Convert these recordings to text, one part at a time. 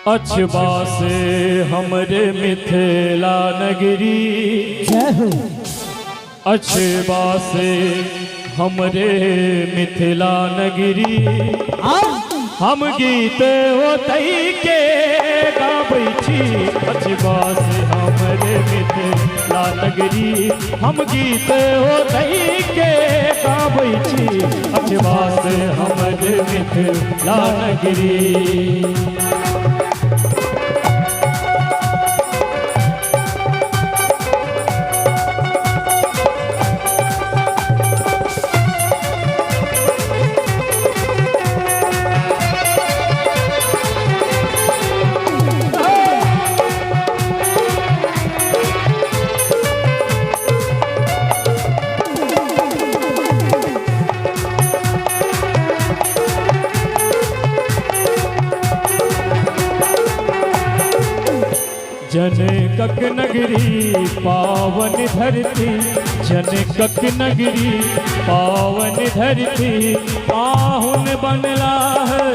अछबा से हमरे मिथिला नगरी, अछबा से हमरे मिथिला नगरी। हम गीत ओतई के गाबै छी, अछबा से हमरे मिथिला नगरी। हम गीत ओतई के गाबै छी, अछबा से हमरे मिथिला नगरी। जनकक नगरी पावन धरती, जनकक नगरी पावन धरती। पाहुन बनला है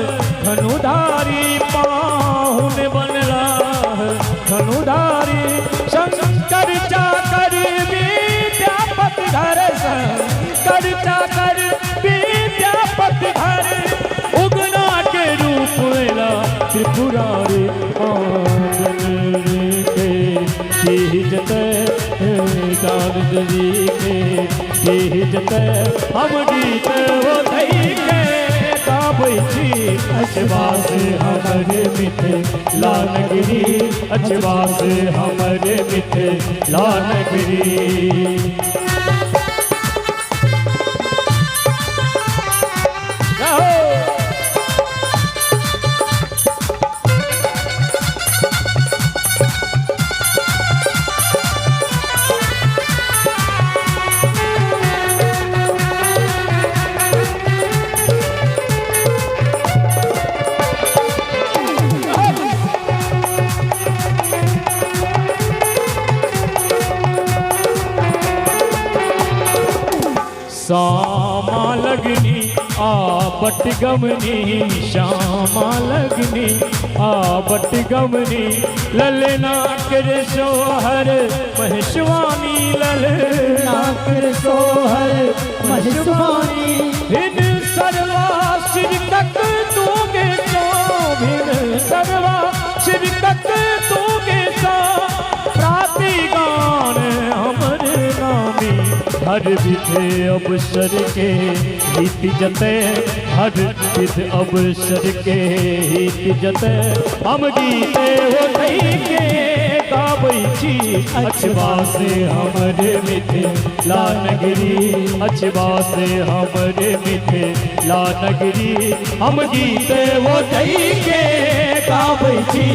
धनुधारी, पाहुन बनला है धनुधारी। शंकर चाकर विद्यापति घर, शंकर चाकर विद्यापति घर। उगना के रूप मेला त्रिपुरारी, हम गीत ओतई के गाबै छी, अछबा से हमरे मिथिला नगरी। अछबा से हमरे मिथिला नगरी। श्यामा लगनी आबट गमनी, श्यामा लगनी आबट गमनी। ललना कर सोहर महेशवानी, ललना कर सोहर महेशवानी। भिन सर्वा शिरकत तूगे सो, भिन सर्वा शिरकत तूगे सो। प्राति गान हमर नामी, हर विधे अवसर के हित जते, हर विध अवसर के हित जते। हम गीत ओतई के गाबै छी, अछबा से हमरे मिथिला नगरी। अछबा से हमरे मिथिला नगरी। हम गीत ओतई के गाबै छी,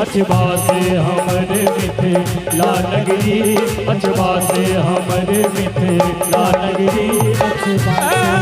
अछबा से हमरे मिथिला नगरी। अछबा से हमरे मिथिला नगरी। अछबा से हमरे मिथिला नगरी।